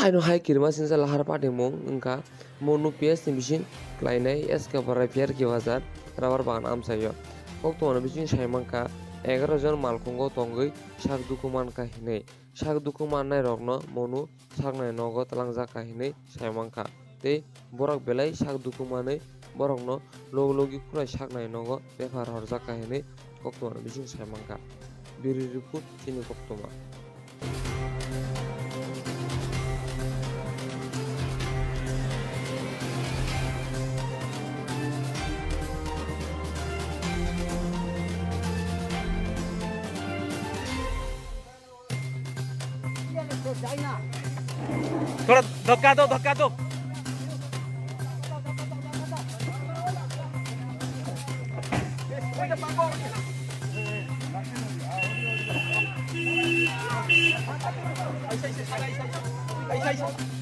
haino hai kirma sinsa lahar pati mung engka monu PS ni bisin klainai SK barai pier ki bazar rabar bagan amsayo kokto bisin saimangka 11 jon malkungo tongoi sak dukuman ka hinai sak dukuman nai rokno monu saknai nogo talangjak ka hinai saimangka tei borak belai sak dukumanai borokno logi khulai saknai nogo befar horjak ka hinai kokto bisin saimangka biri report chini koktoma थोड़ा धक्का दो ऐसा